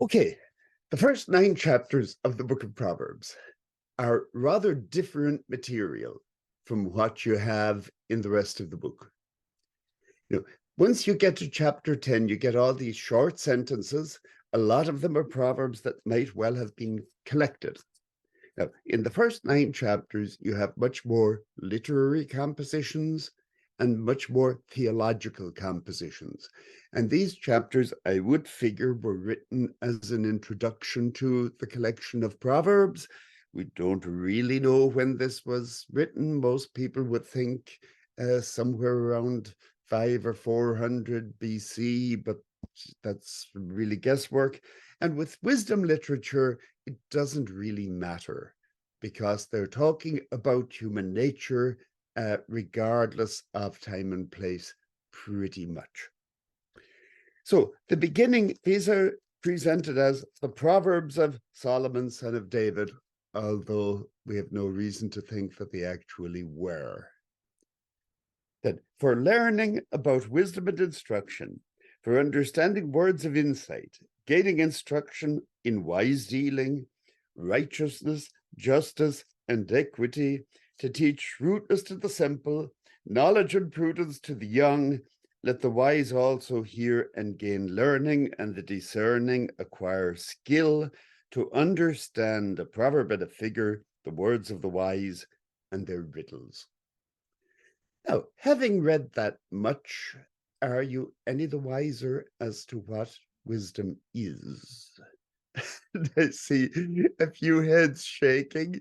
Okay, the first 9 chapters of the book of Proverbs are rather different material from what you have in the rest of the book. Once you get to chapter 10, you get all these short sentences. A lot of them are proverbs that might well have been collected. Now, in the first 9 chapters, you have much more literary compositions and much more theological compositions. And these chapters, I would figure, were written as an introduction to the collection of Proverbs. We don't really know when this was written. Most people would think somewhere around 500 or 400 BC, but that's really guesswork. And with wisdom literature, it doesn't really matter because they're talking about human nature regardless of time and place, pretty much. So the beginning, these are presented as the Proverbs of Solomon, son of David, although we have no reason to think that they actually were. That for learning about wisdom and instruction, for understanding words of insight, gaining instruction in wise dealing, righteousness, justice, and equity, to teach shrewdness to the simple, knowledge and prudence to the young, let the wise also hear and gain learning, and the discerning acquire skill to understand a proverb and a figure, the words of the wise and their riddles. Now, having read that much, are you any the wiser as to what wisdom is? I see a few heads shaking.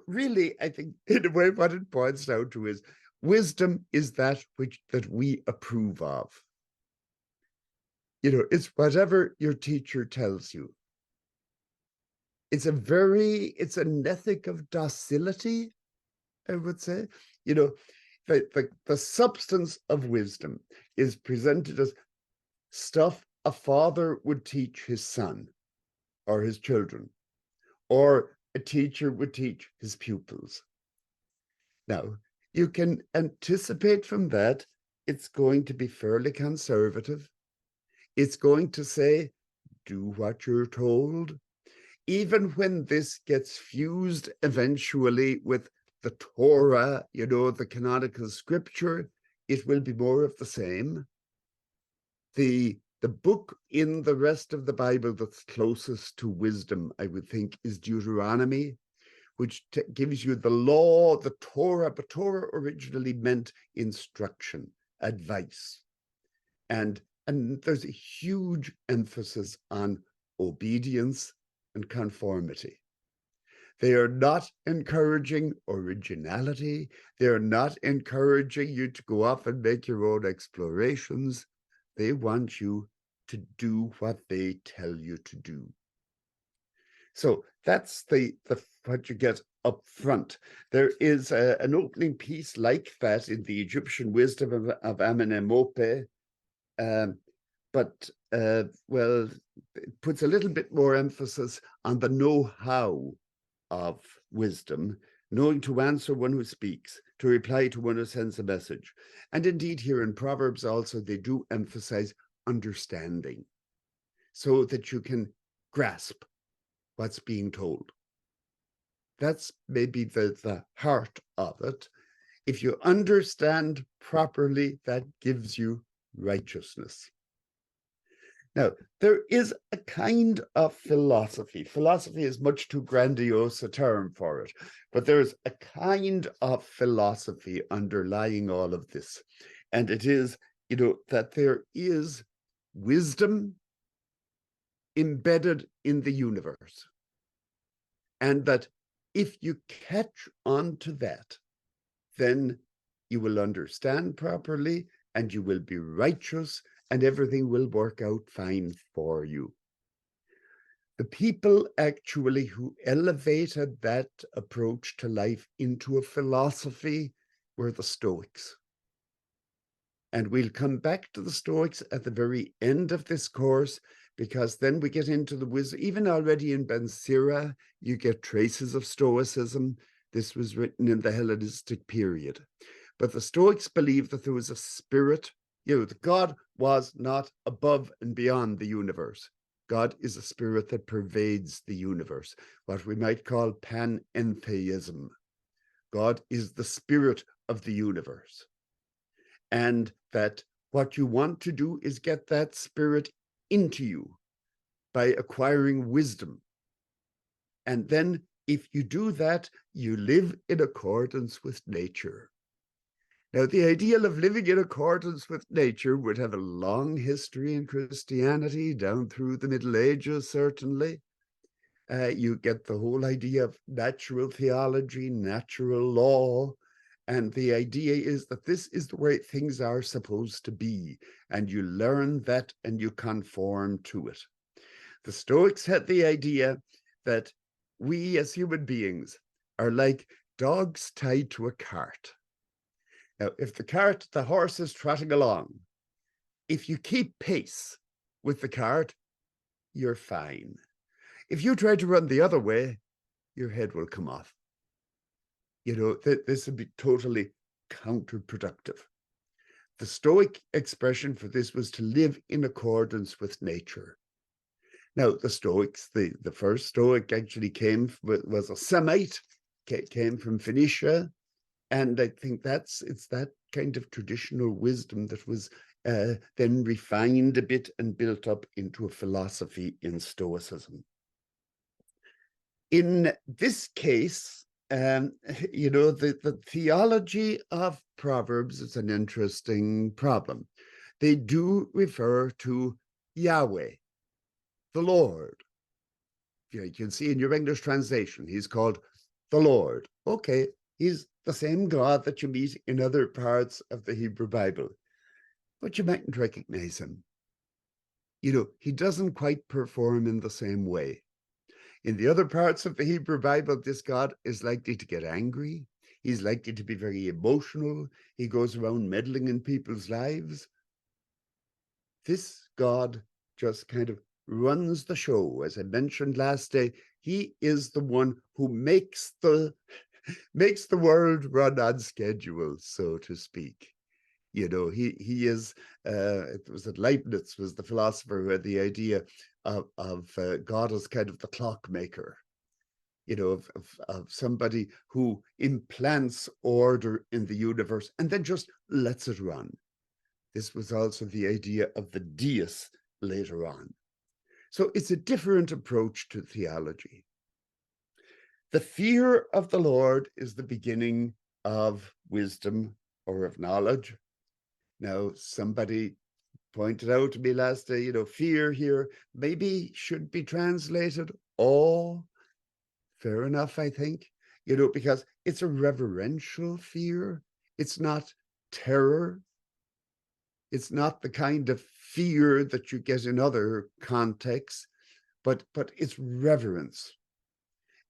Really, I think in a way what it points down to is wisdom is that that we approve of. It's whatever your teacher tells you. It's an ethic of docility, I would say. The substance of wisdom is presented as stuff a father would teach his son or his children, or a teacher would teach his pupils. Now, you can anticipate from that it's going to be fairly conservative. It's going to say, do what you're told. Even when this gets fused eventually with the Torah, the canonical scripture, it will be more of the same. The book in the rest of the Bible that's closest to wisdom, I would think, is Deuteronomy, which gives you the law, the Torah, but Torah originally meant instruction, advice. And there's a huge emphasis on obedience and conformity. They are not encouraging originality. They are not encouraging you to go off and make your own explorations. They want you to do what they tell you to do. So that's what you get up front. There is an opening piece like that in the Egyptian wisdom of Amenemope, but it puts a little bit more emphasis on the know-how of wisdom, knowing to answer one who speaks, to reply to one who sends a message. And indeed, here in Proverbs also, they do emphasize understanding so that you can grasp what's being told. That's maybe the heart of it. If you understand properly, that gives you righteousness. Now, there is a kind of philosophy. Philosophy is much too grandiose a term for it, but there's a kind of philosophy underlying all of this. And it is, that there is wisdom embedded in the universe. And that if you catch on to that, then you will understand properly and you will be righteous and everything will work out fine for you. The people actually who elevated that approach to life into a philosophy were the Stoics. And we'll come back to the Stoics at the very end of this course, because then we get into the wisdom. Even already in Ben Sira, you get traces of Stoicism. This was written in the Hellenistic period. But the Stoics believed that there was a spirit that God was not above and beyond the universe. God is a spirit that pervades the universe, what we might call panentheism. God is the spirit of the universe. And that what you want to do is get that spirit into you by acquiring wisdom. And then if you do that, you live in accordance with nature. Now, the ideal of living in accordance with nature would have a long history in Christianity, down through the Middle Ages, certainly. You get the whole idea of natural theology, natural law, and the idea is that this is the way things are supposed to be, and you learn that and you conform to it. The Stoics had the idea that we as human beings are like dogs tied to a cart. Now, if the horse is trotting along, if you keep pace with the cart, you're fine. If you try to run the other way, your head will come off. This would be totally counterproductive. The Stoic expression for this was to live in accordance with nature. Now, the Stoics, the first Stoic actually was a Semite, came from Phoenicia, and I think it's that kind of traditional wisdom that was then refined a bit and built up into a philosophy in Stoicism. In this case, the theology of Proverbs is an interesting problem. They do refer to Yahweh, the Lord. You can see in your English translation, he's called the Lord. Okay, he's the same God that you meet in other parts of the Hebrew Bible, but you mightn't recognize him. He doesn't quite perform in the same way. In the other parts of the Hebrew Bible, this God is likely to get angry. He's likely to be very emotional. He goes around meddling in people's lives. This God just kind of runs the show. As I mentioned last day, he is the one who makes the world run on schedule, so to speak. He is, it was that Leibniz was the philosopher who had the idea of God as kind of the clockmaker, of somebody who implants order in the universe and then just lets it run. This was also the idea of the deus later on. So it's a different approach to theology. The fear of the Lord is the beginning of wisdom or of knowledge. Now, somebody pointed out to me last day, fear here maybe should be translated awe. Fair enough, I think, because it's a reverential fear. It's not terror. It's not the kind of fear that you get in other contexts, but it's reverence.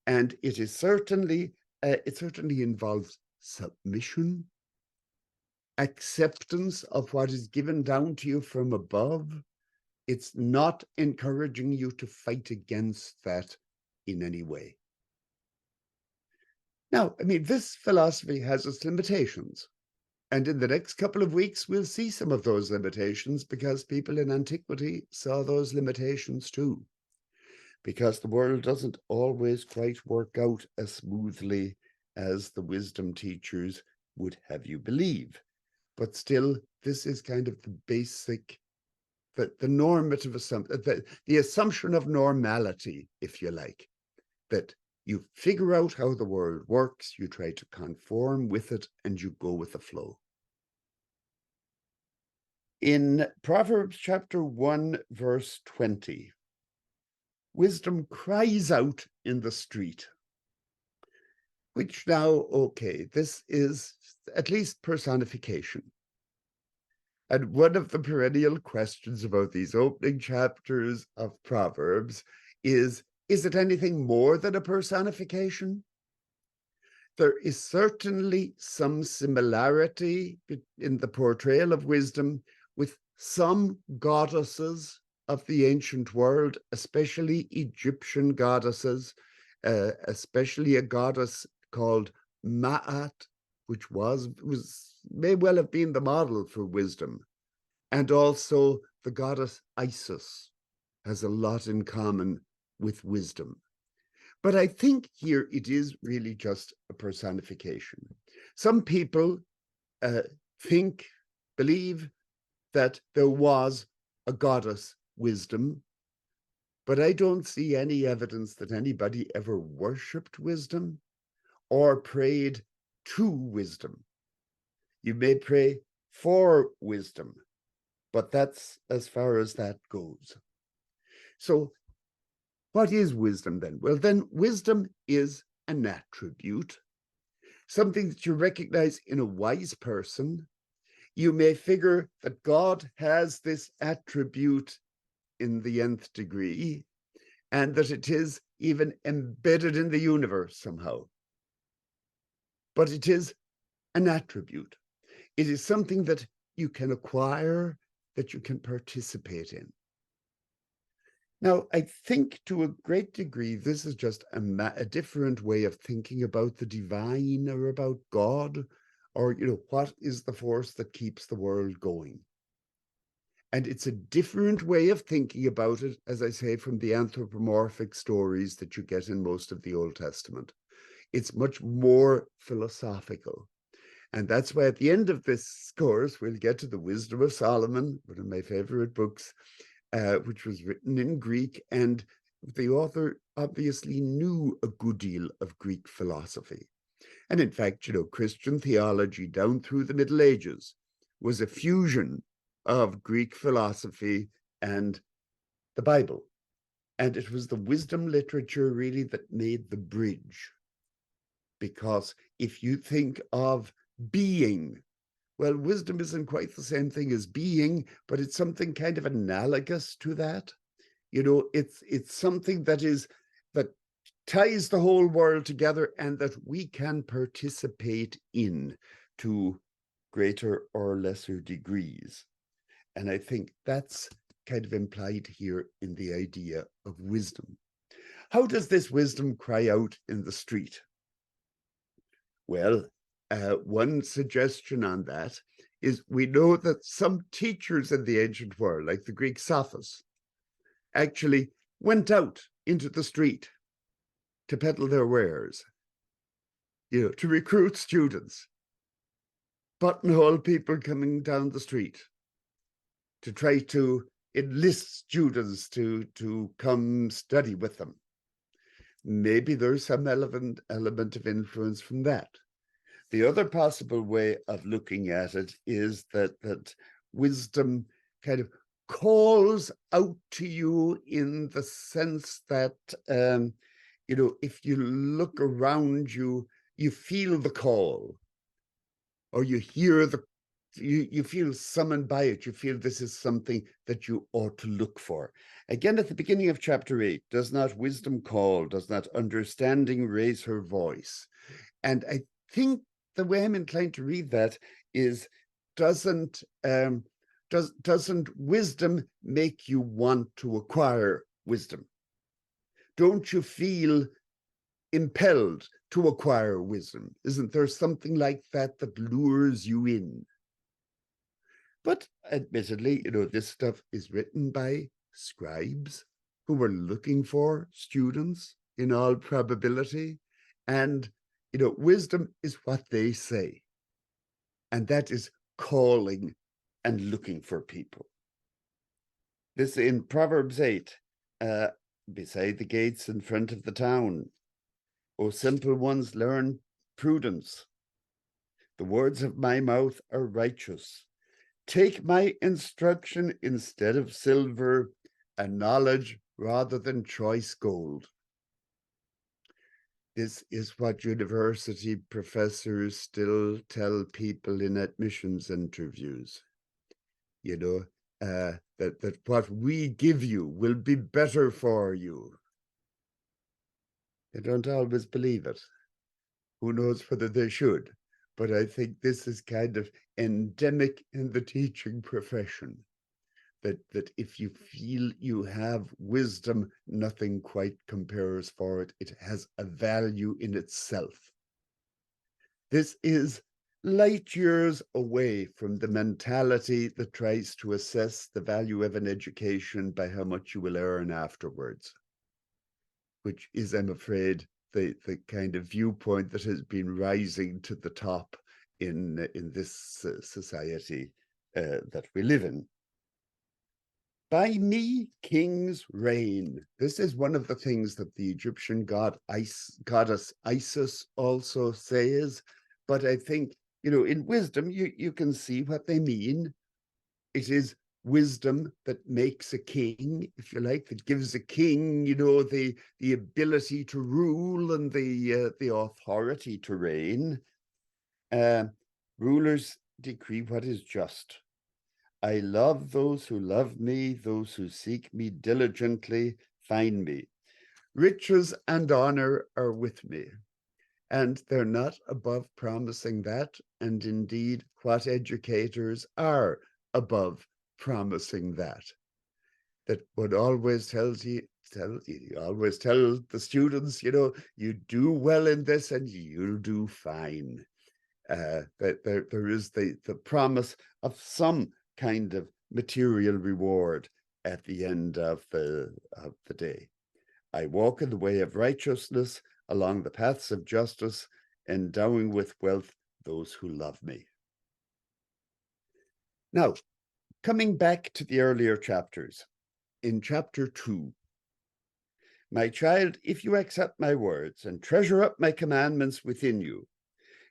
And it certainly involves submission, acceptance of what is given down to you from above. It's not encouraging you to fight against that in any way. Now, this philosophy has its limitations. And in the next couple of weeks, we'll see some of those limitations because people in antiquity saw those limitations too. Because the world doesn't always quite work out as smoothly as the wisdom teachers would have you believe. But still, this is kind of the basic, the normative assumption, the assumption of normality, if you like, that you figure out how the world works, you try to conform with it, and you go with the flow. In Proverbs chapter 1, verse 20, wisdom cries out in the street, which now, okay, this is at least personification. And one of the perennial questions about these opening chapters of Proverbs is it anything more than a personification? There is certainly some similarity in the portrayal of wisdom with some goddesses of the ancient world, especially Egyptian goddesses, especially a goddess called Ma'at, which may well have been the model for wisdom. And also the goddess Isis has a lot in common with wisdom. But I think here it is really just a personification. Some people believe that there was a goddess wisdom, but I don't see any evidence that anybody ever worshipped wisdom or prayed to wisdom. You may pray for wisdom, but that's as far as that goes. So what is wisdom then? Well, then wisdom is an attribute, something that you recognize in a wise person. You may figure that God has this attribute in the nth degree, and that it is even embedded in the universe somehow. But it is an attribute. It is something that you can acquire, that you can participate in. Now, I think to a great degree, this is just a different way of thinking about the divine or about God, or, what is the force that keeps the world going? And it's a different way of thinking about it, as I say, from the anthropomorphic stories that you get in most of the Old Testament. It's much more philosophical. And that's why at the end of this course, we'll get to the Wisdom of Solomon, one of my favorite books, which was written in Greek. And the author obviously knew a good deal of Greek philosophy. And in fact, Christian theology down through the Middle Ages was a fusion of Greek philosophy and the Bible. And it was the wisdom literature really that made the bridge. Because if you think of being, well, wisdom isn't quite the same thing as being, but it's something kind of analogous to that. It's something that ties the whole world together and that we can participate in to greater or lesser degrees. And I think that's kind of implied here in the idea of wisdom. How does this wisdom cry out in the street? Well, one suggestion on that is we know that some teachers in the ancient world, like the Greek sophists, actually went out into the street to peddle their wares, to recruit students, buttonhole people coming down the street, to try to enlist students to come study with them. Maybe there's some element of influence from that. The other possible way of looking at it is that wisdom kind of calls out to you in the sense that, if you look around you, you feel the call, or you hear you feel summoned by it. You feel this is something that you ought to look for. Again, at the beginning of chapter 8, does not wisdom call? Does not understanding raise her voice? And I think the way I'm inclined to read that is, doesn't wisdom make you want to acquire wisdom? Don't you feel impelled to acquire wisdom? Isn't there something like that that lures you in? But admittedly, this stuff is written by scribes who were looking for students in all probability. And, wisdom is what they say. And that is calling and looking for people. This in Proverbs 8, beside the gates in front of the town. O simple ones, learn prudence. The words of my mouth are righteous. Take my instruction instead of silver, and knowledge rather than choice gold. This is what university professors still tell people in admissions interviews. That what we give you will be better for you. They don't always believe it. Who knows whether they should? But I think this is kind of endemic in the teaching profession, that if you feel you have wisdom, nothing quite compares for it. It has a value in itself. This is light years away from the mentality that tries to assess the value of an education by how much you will earn afterwards, which is, I'm afraid, the kind of viewpoint that has been rising to the top in this society that we live in. By me, kings reign. This is one of the things that the Egyptian goddess Isis also says. But I think, in wisdom, you can see what they mean. It is wisdom that makes a king, if you like, that gives a king, the ability to rule and the authority to reign. Rulers decree what is just. I love those who love me, those who seek me diligently find me. Riches and honor are with me, and they're not above promising that. And indeed, what educators are above promising that. That one always tells you always tell the students, you do well in this and you'll do fine. That there is the promise of some kind of material reward at the end of the day. I walk in the way of righteousness, along the paths of justice, endowing with wealth those who love me. Now, coming back to the earlier chapters, in chapter 2, my child, if you accept my words and treasure up my commandments within you,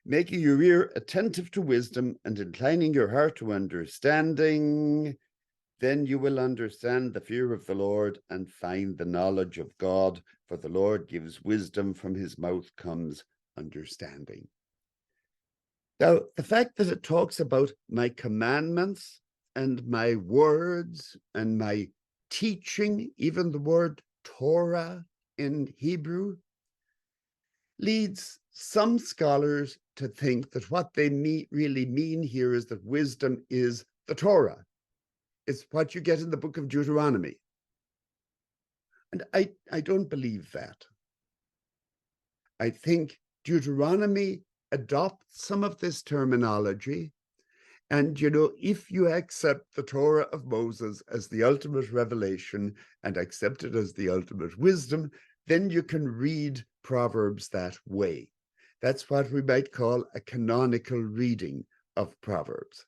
making your ear attentive to wisdom and inclining your heart to understanding, then you will understand the fear of the Lord and find the knowledge of God, for the Lord gives wisdom, from his mouth comes understanding. Now, the fact that it talks about my commandments and my words and my teaching, even the word Torah in Hebrew, leads some scholars to think that what they really mean here is that wisdom is the Torah. It's what you get in the book of Deuteronomy. And I don't believe that. I think Deuteronomy adopts some of this terminology. And, if you accept the Torah of Moses as the ultimate revelation and accept it as the ultimate wisdom, then you can read Proverbs that way. That's what we might call a canonical reading of Proverbs.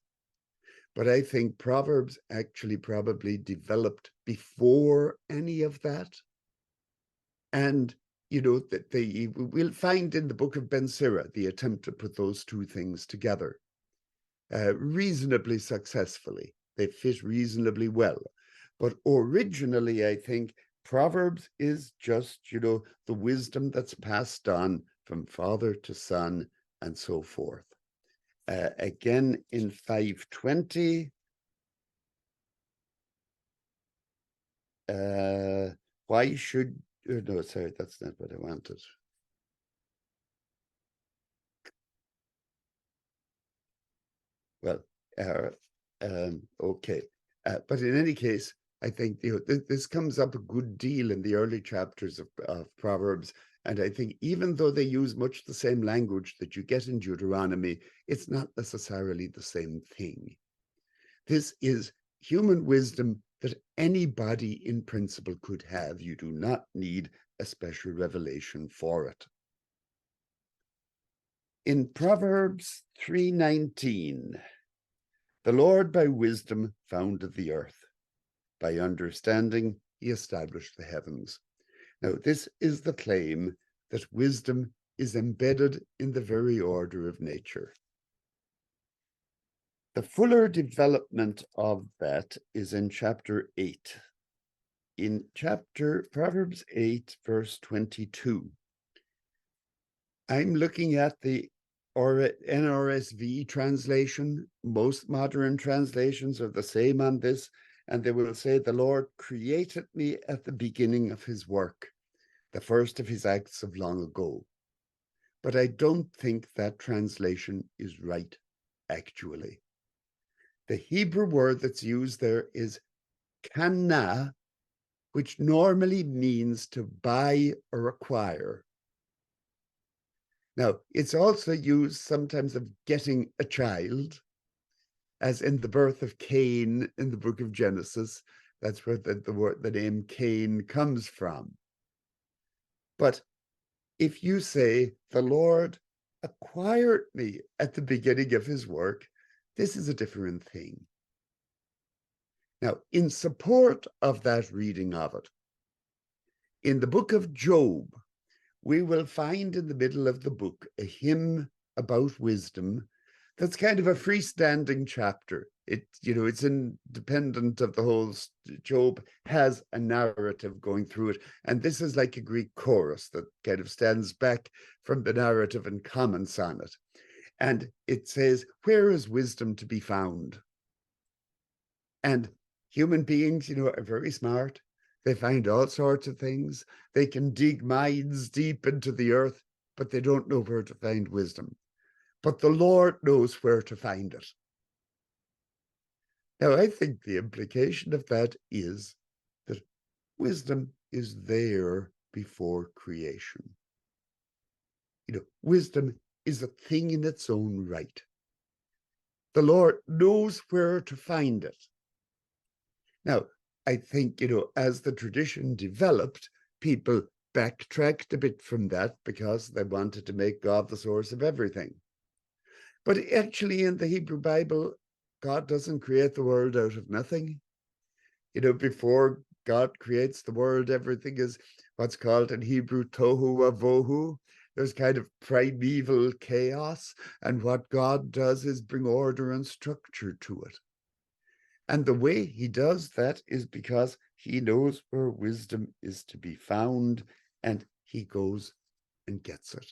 But I think Proverbs actually probably developed before any of that. And, that we'll find in the book of Ben Sira the attempt to put those two things together reasonably successfully. They fit reasonably well. But originally, I think Proverbs is just, the wisdom that's passed on from father to son and so forth. Again, in 520, why should, no, sorry, that's not what I wanted. Well, okay. But in any case, I think this comes up a good deal in the early chapters of Proverbs. And I think even though they use much the same language that you get in Deuteronomy, it's not necessarily the same thing. This is human wisdom that anybody in principle could have. You do not need a special revelation for it. In Proverbs 3:19, the Lord by wisdom founded the earth. By understanding, he established the heavens. Now, this is the claim that wisdom is embedded in the very order of nature. The fuller development of that is in chapter 8. In Proverbs 8, verse 22, I'm looking at the NRSV translation. Most modern translations are the same on this, and they will say, the Lord created me at the beginning of his work, the first of his acts of long ago. But I don't think that translation is right, actually. The Hebrew word that's used there is kana, which normally means to buy or acquire. Now, it's also used sometimes of getting a child, as in the birth of Cain in the book of Genesis. That's where the name Cain comes from. But if you say, the Lord acquired me at the beginning of his work, this is a different thing. Now, in support of that reading of it, in the book of Job, we will find in the middle of the book a hymn about wisdom that's kind of a freestanding chapter. It's independent of the whole. Job has a narrative going through it, and this is like a Greek chorus that kind of stands back from the narrative and comments on it. And it says, where is wisdom to be found? And human beings, are very smart. They find all sorts of things. They can dig mines deep into the earth, but they don't know where to find wisdom. But the Lord knows where to find it. Now, I think the implication of that is that wisdom is there before creation. Wisdom is a thing in its own right. The Lord knows where to find it. Now, I think, as the tradition developed, people backtracked a bit from that because they wanted to make God the source of everything. But actually, in the Hebrew Bible, God doesn't create the world out of nothing. Before God creates the world, everything is what's called in Hebrew tohu avohu. There's kind of primeval chaos, and what God does is bring order and structure to it. And the way he does that is because he knows where wisdom is to be found, and he goes and gets it.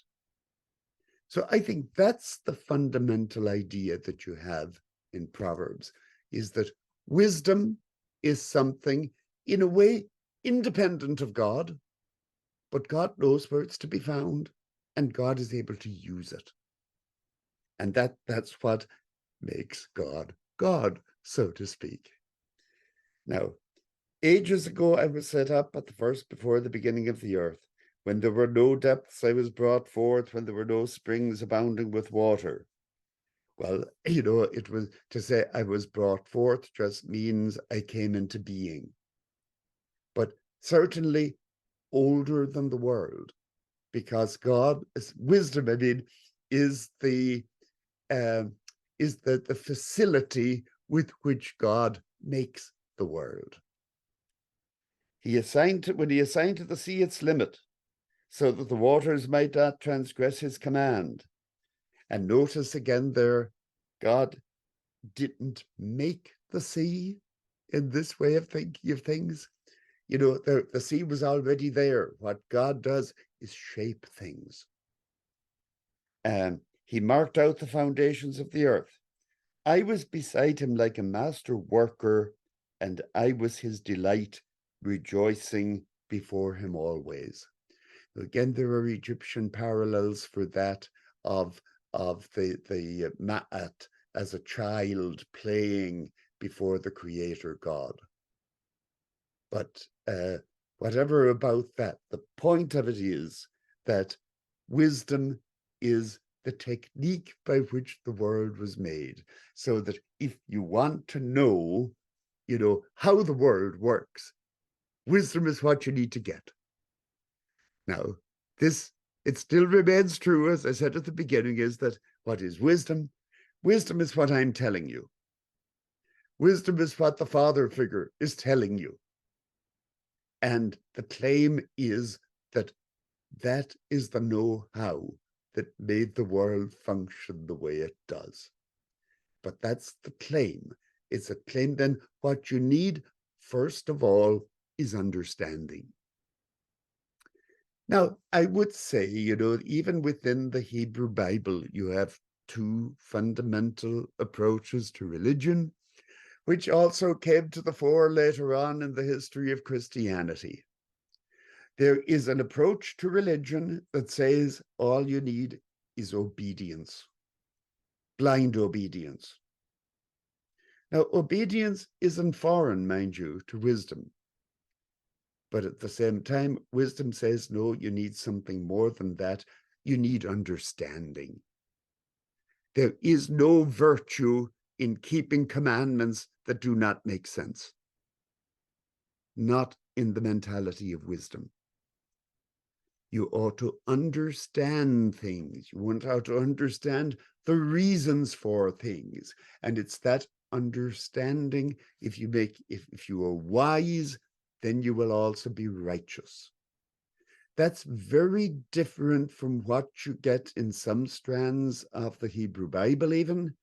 So I think that's the fundamental idea that you have in Proverbs, is that wisdom is something, in a way, independent of God, but God knows where it's to be found, and God is able to use it. And that's what makes God God, so to speak. Now, ages ago, I was set up at the first before the beginning of the earth. When there were no depths, I was brought forth. When there were no springs abounding with water. Well, it was to say I was brought forth just means I came into being. But certainly older than the world, because wisdom, is the facility with which God makes the world. When he assigned to the sea its limit, so that the waters might not transgress his command. And notice again there, God didn't make the sea in this way of thinking of things. The sea was already there. What God does is shape things. And he marked out the foundations of the earth. I was beside him like a master worker, and I was his delight, rejoicing before him always. Again, there are Egyptian parallels for that of the ma'at as a child playing before the Creator God. But whatever about that, the point of it is that wisdom is the technique by which the world was made, so that if you want to know, how the world works, wisdom is what you need to get. Now, it still remains true, as I said at the beginning, is that what is wisdom? Wisdom is what I'm telling you. Wisdom is what the father figure is telling you. And the claim is that is the know-how that made the world function the way it does. But that's the claim. It's a claim. Then what you need, first of all, is understanding. Now, I would say, even within the Hebrew Bible, you have two fundamental approaches to religion, which also came to the fore later on in the history of Christianity. There is an approach to religion that says all you need is obedience, blind obedience. Now, obedience isn't foreign, mind you, to wisdom. But at the same time, wisdom says, no, you need something more than that. you need understanding. There is no virtue in keeping commandments that do not make sense. Not in the mentality of wisdom. You ought to understand things. You want to understand the reasons for things. And it's that understanding, if you are wise, then you will also be righteous. That's very different from what you get in some strands of the Hebrew Bible even,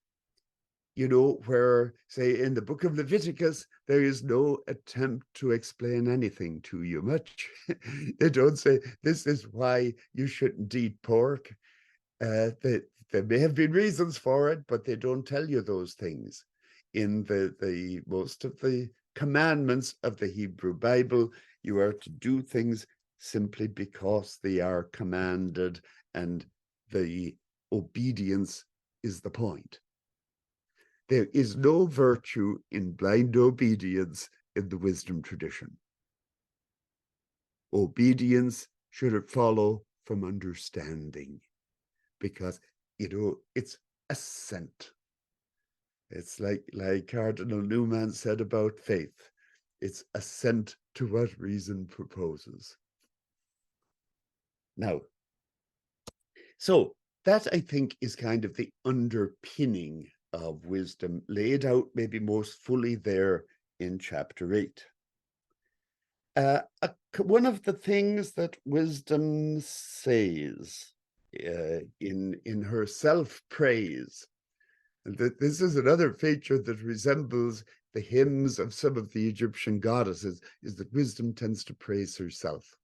where, say, in the book of Leviticus, there is no attempt to explain anything to you much. They don't say, this is why you shouldn't eat pork. There may have been reasons for it, but they don't tell you those things. In the most of the commandments of the Hebrew Bible, you are to do things simply because they are commanded, and the obedience is the point. There is no virtue in blind obedience in the wisdom tradition. Obedience should follow from understanding, because, it's assent. It's like Cardinal Newman said about faith. It's assent to what reason proposes. Now, so that, I think, is kind of the underpinning of wisdom, laid out maybe most fully there in chapter 8. One of the things that wisdom says in her self-praise, and that this is another feature that resembles the hymns of some of the Egyptian goddesses, is that wisdom tends to praise herself.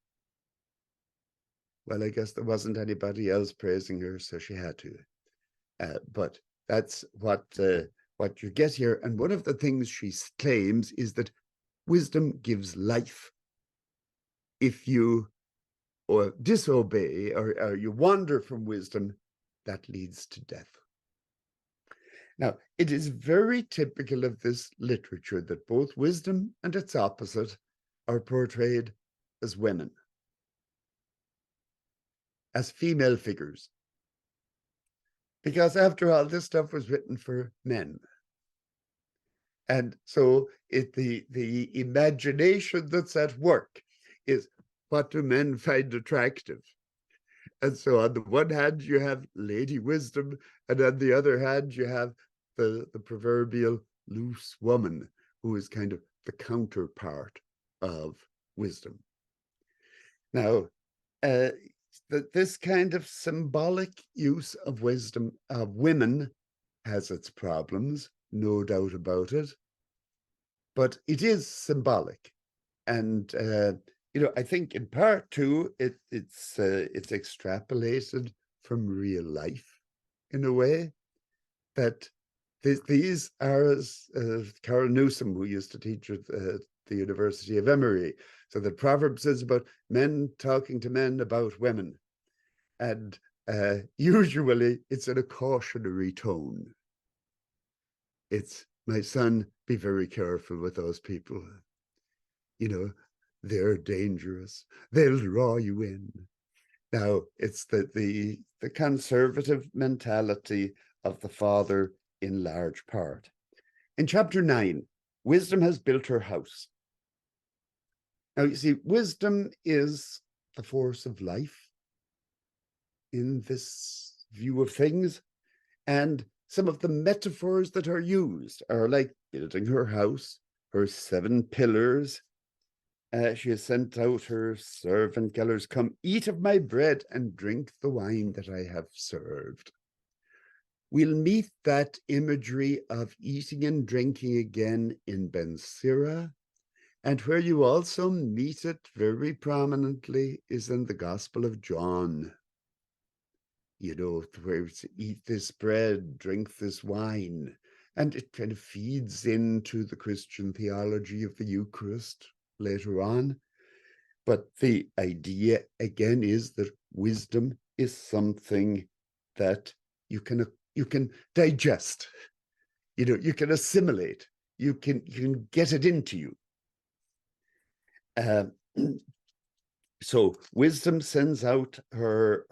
Well, I guess there wasn't anybody else praising her, so she had to. But that's what you get here. And one of the things she claims is that wisdom gives life. If you disobey or you wander from wisdom, that leads to death. Now, it is very typical of this literature that both wisdom and its opposite are portrayed as women, as female figures. Because after all, this stuff was written for men. And so the imagination that's at work is, what do men find attractive? And so on the one hand, you have Lady Wisdom, and on the other hand, you have the proverbial loose woman, who is kind of the counterpart of wisdom. Now, this kind of symbolic use of wisdom of women has its problems, no doubt about it, but it is symbolic. And I think in part too, it's extrapolated from real life in a way, that these are, as Carol Newsom, who used to teach at the University of Emory, so the Proverbs is about men talking to men about women. And usually it's in a cautionary tone. It's, my son, be very careful with those people. They're dangerous. They'll draw you in. Now, it's the conservative mentality of the father in large part. In chapter 9, wisdom has built her house. Now, you see, wisdom is the force of life in this view of things. And some of the metaphors that are used are like building her house, her 7 pillars. She has sent out her servant girls, come eat of my bread and drink the wine that I have served. We'll meet that imagery of eating and drinking again in Ben Sira, and where you also meet it very prominently is in the Gospel of John. Where it's eat this bread, drink this wine, and it kind of feeds into the Christian theology of the Eucharist later on. But the idea, again, is that wisdom is something that you can digest, you can assimilate, you can get it into you. So wisdom sends out her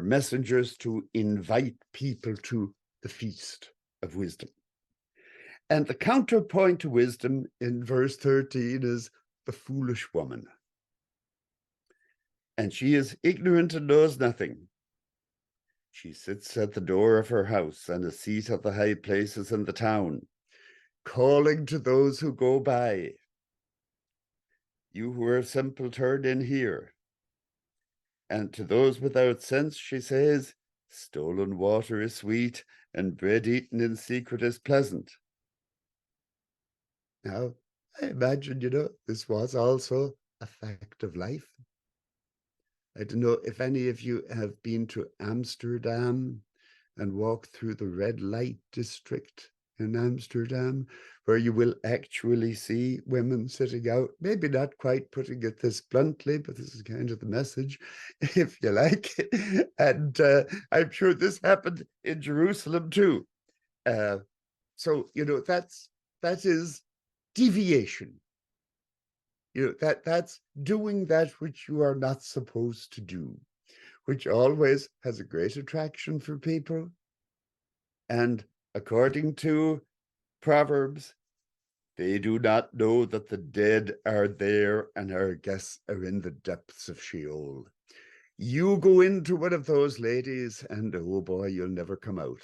messengers to invite people to the feast of wisdom. And the counterpoint to wisdom in verse 13 is the foolish woman. And she is ignorant and knows nothing. She sits at the door of her house on a seat of the high places in the town, calling to those who go by. You who are simple, turn in here. And to those without sense, she says, stolen water is sweet, and bread eaten in secret is pleasant. Now, I imagine, this was also a fact of life. I don't know if any of you have been to Amsterdam and walked through the red light district in Amsterdam, where you will actually see women sitting out, maybe not quite putting it this bluntly, but this is kind of the message, if you like. And I'm sure this happened in Jerusalem too. So, that is deviation. That's doing that which you are not supposed to do, which always has a great attraction for people. And according to Proverbs, they do not know that the dead are there and our guests are in the depths of Sheol. You go into one of those ladies and oh boy, you'll never come out.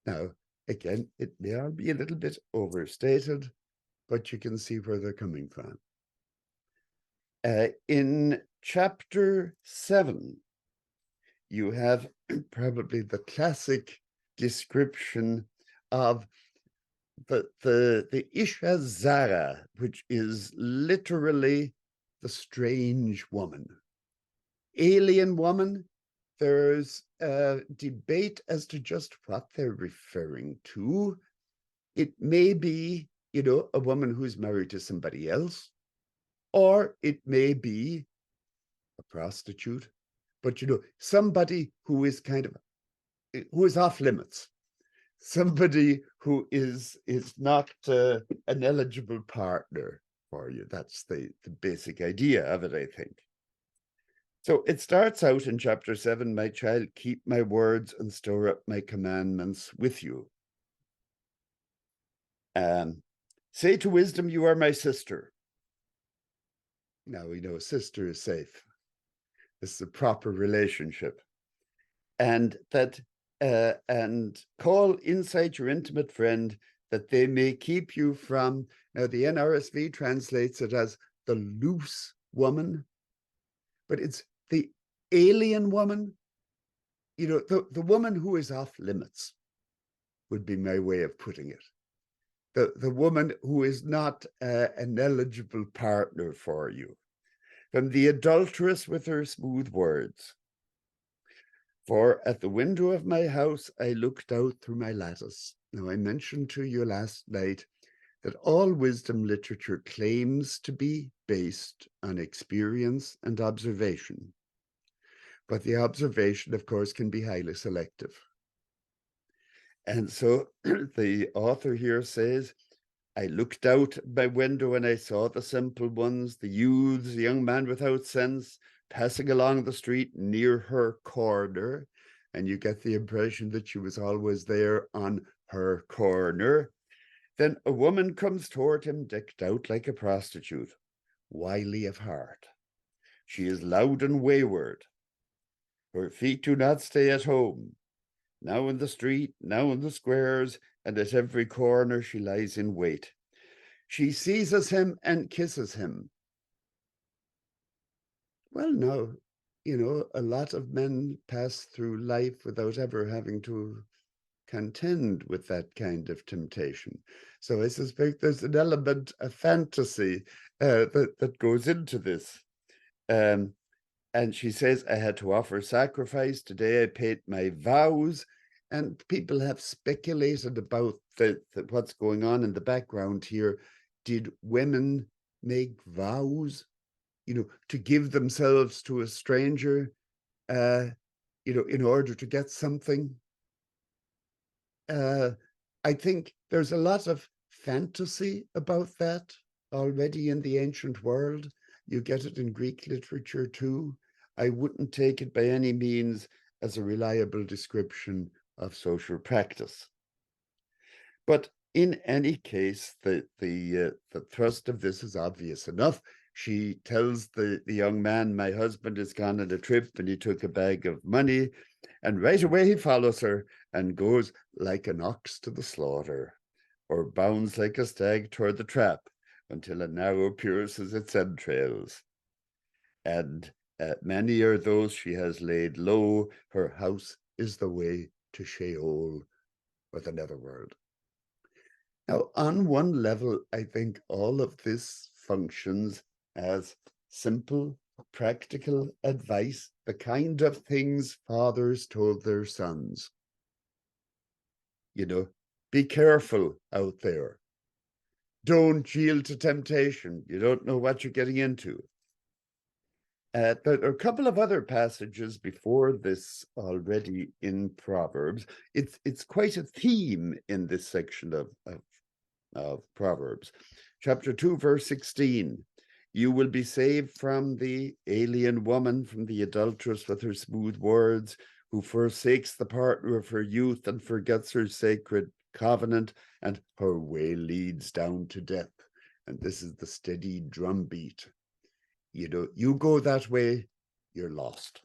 Now, again, it may all be a little bit overstated, but you can see where they're coming from. In chapter 7, you have probably the classic description of the Isha Zara, which is literally the strange woman. Alien woman, there's a debate as to just what they're referring to. It may be, a woman who's married to somebody else, or it may be a prostitute, but somebody who is who is off limits, somebody who is not an eligible partner for you. That's the basic idea of it, I think. So it starts out in chapter 7, my child, keep my words and store up my commandments with you. Say to wisdom, you are my sister. Now we know a sister is safe. This is a proper relationship. And that and call inside your intimate friend that they may keep you from, now the NRSV translates it as the loose woman, but it's the alien woman, the woman who is off limits would be my way of putting it. The woman who is not an eligible partner for you. From the adulteress with her smooth words. For at the window of my house, I looked out through my lattice. Now, I mentioned to you last night that all wisdom literature claims to be based on experience and observation. But the observation, of course, can be highly selective. And so the author here says, I looked out my window and I saw the simple ones, the youths, the young man without sense, passing along the street near her corner. And you get the impression that she was always there on her corner. Then a woman comes toward him, decked out like a prostitute, wily of heart. She is loud and wayward. Her feet do not stay at home. Now in the street, now in the squares, and at every corner she lies in wait. She seizes him and kisses him. Well, no, a lot of men pass through life without ever having to contend with that kind of temptation. So I suspect there's an element of fantasy that goes into this. And she says, I had to offer sacrifice. Today I paid my vows. And people have speculated about what's going on in the background here. Did women make vows, to give themselves to a stranger, in order to get something? I think there's a lot of fantasy about that already in the ancient world. You get it in Greek literature too. I wouldn't take it by any means as a reliable description of social practice. But in any case, the thrust of this is obvious enough. She tells the young man, my husband has gone on a trip and he took a bag of money, and right away he follows her and goes like an ox to the slaughter, or bounds like a stag toward the trap, until a narrow pierces its entrails. And many are those she has laid low. Her house is the way to Sheol, or the netherworld. Now, on one level, I think all of this functions as simple, practical advice, the kind of things fathers told their sons. You know, be careful out there. Don't yield to temptation. You don't know what you're getting into. There are a couple of other passages before this already in Proverbs. It's quite a theme in this section of Proverbs. Chapter 2, verse 16. You will be saved from the alien woman, from the adulteress with her smooth words, who forsakes the partner of her youth and forgets her sacred covenant, and her way leads down to death. And this is the steady drumbeat. You know, you go that way, you're lost.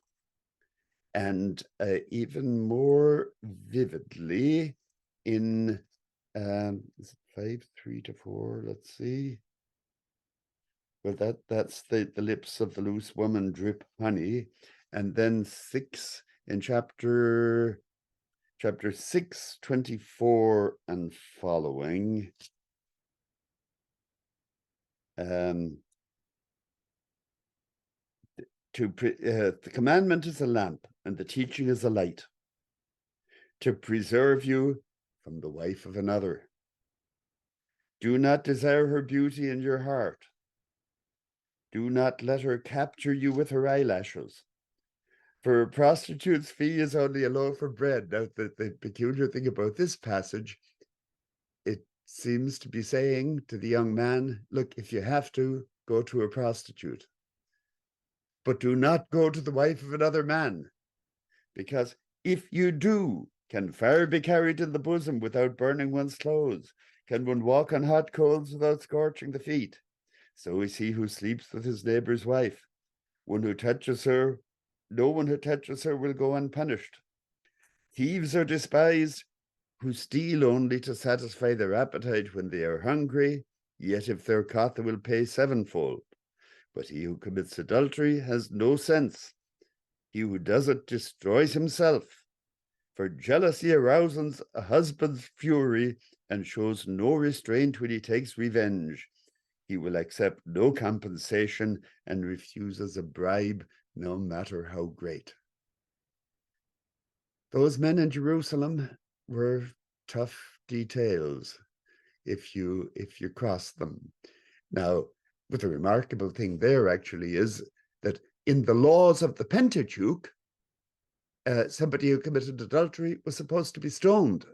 And even more vividly in 5:3-4, let's see. Well, that's the lips of the loose woman drip honey. And then 6 in chapter 6, 24 and following. The commandment is a lamp, and the teaching is a light, to preserve you from the wife of another. Do not desire her beauty in your heart. Do not let her capture you with her eyelashes. For a prostitute's fee is only a loaf of bread. Now, the peculiar thing about this passage, it seems to be saying to the young man, look, if you have to, go to a prostitute. But do not go to the wife of another man, because if you do, can fire be carried in the bosom without burning one's clothes? Can one walk on hot coals without scorching the feet? So is he who sleeps with his neighbor's wife. No one who touches her will go unpunished. Thieves are despised who steal only to satisfy their appetite when they are hungry, yet if they're caught, they will pay sevenfold. But he who commits adultery has no sense. He who does it destroys himself. For jealousy arouses a husband's fury and shows no restraint when he takes revenge. He will accept no compensation and refuses a bribe, no matter how great. Those men in Jerusalem were tough details if you cross them. Now, but the remarkable thing there actually is that in the laws of the Pentateuch, somebody who committed adultery was supposed to be stoned.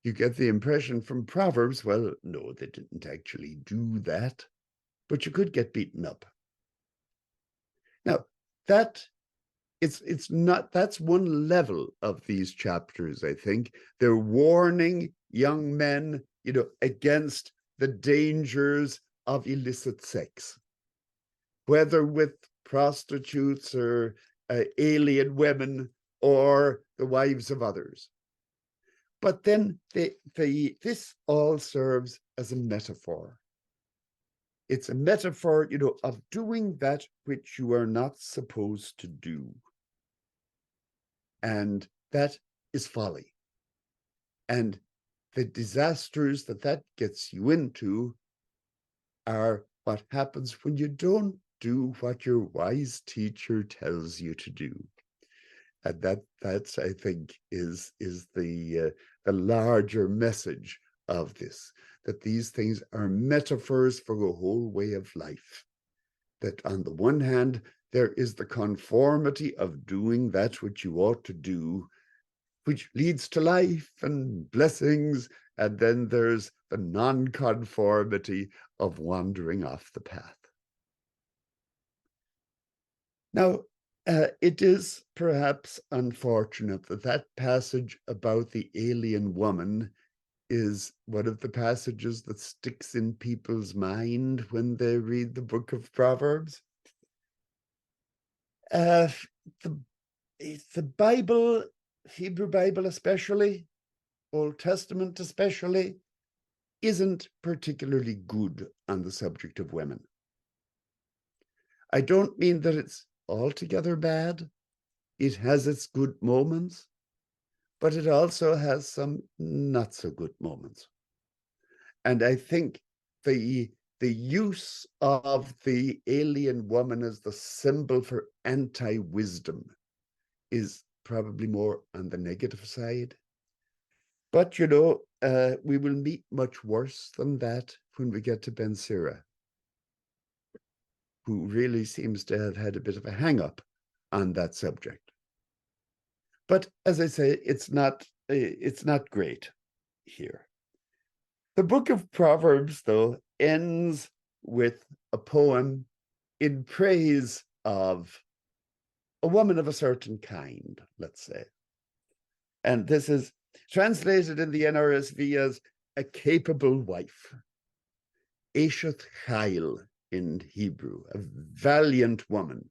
You get the impression from Proverbs, well, no, they didn't actually do that, but you could get beaten up. Now, that's one level of these chapters, I think. They're warning young men, against the dangers of illicit sex, whether with prostitutes or alien women or the wives of others. But then this all serves as a metaphor. It's a metaphor, of doing that which you are not supposed to do. And that is folly. And the disasters that gets you into are what happens when you don't do what your wise teacher tells you to do. And that's I think is the larger message of this, that these things are metaphors for the whole way of life. That on the one hand, there is the conformity of doing that which you ought to do, which leads to life and blessings and then there's the nonconformity of wandering off the path. Now, it is perhaps unfortunate that that passage about the alien woman is one of the passages that sticks in people's mind when they read the book of Proverbs. The Bible, Hebrew Bible especially, Old Testament especially, isn't particularly good on the subject of women. I don't mean that it's altogether bad. It has its good moments, but it also has some not so good moments. And I think the use of the alien woman as the symbol for anti-wisdom is probably more on the negative side. But, we will meet much worse than that when we get to Ben Sira, who really seems to have had a bit of a hang-up on that subject. But as I say, it's not great here. The book of Proverbs, though, ends with a poem in praise of a woman of a certain kind, let's say. And this is translated in the NRSV as a capable wife. Eshet Chayil in Hebrew, a valiant woman.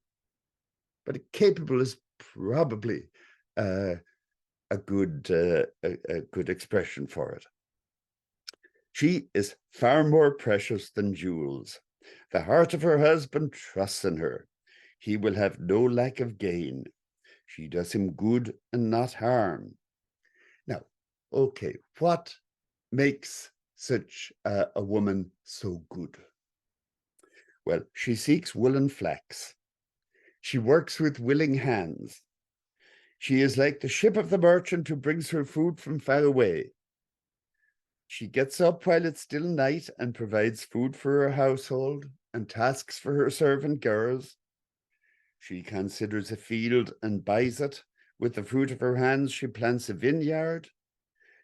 But capable is probably a good expression for it. She is far more precious than jewels. The heart of her husband trusts in her. He will have no lack of gain. She does him good and not harm. Now, okay, what makes such a woman so good? Well, she seeks wool and flax. She works with willing hands. She is like the ship of the merchant who brings her food from far away. She gets up while it's still night and provides food for her household and tasks for her servant girls. She considers a field and buys it. With the fruit of her hands, she plants a vineyard.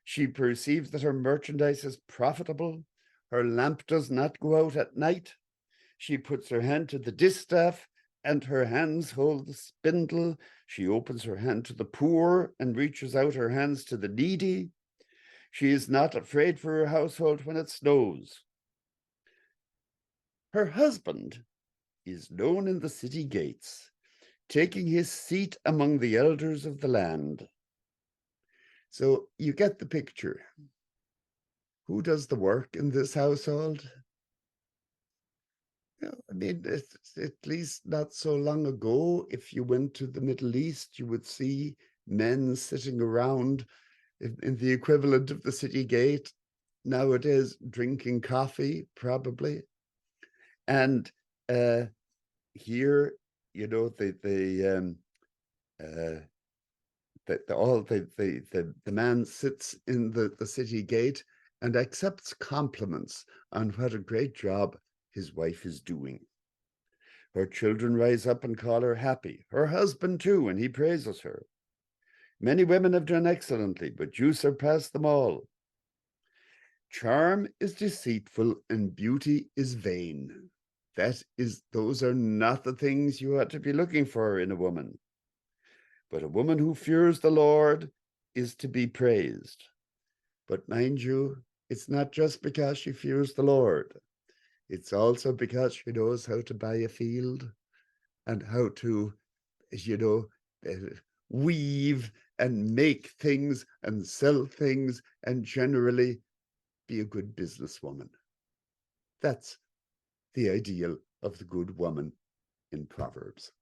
She perceives that her merchandise is profitable. Her lamp does not go out at night. She puts her hand to the distaff, and her hands hold the spindle. She opens her hand to the poor and reaches out her hands to the needy. She is not afraid for her household when it snows. Her husband is known in the city gates, taking his seat among the elders of the land. So you get the picture. Who does the work in this household? I mean, at least not so long ago, if you went to the Middle East, you would see men sitting around in the equivalent of the city gate nowadays, drinking coffee, probably. And here, the man sits in the city gate and accepts compliments on what a great job his wife is doing. Her children rise up and call her happy. Her husband too, and he praises her. Many women have done excellently, but you surpass them all. Charm is deceitful and beauty is vain. Those are not the things you ought to be looking for in a woman. But a woman who fears the Lord is to be praised. But mind you, it's not just because she fears the Lord. It's also because she knows how to buy a field and how to, weave and make things and sell things and generally be a good businesswoman. That's the ideal of the good woman in Proverbs.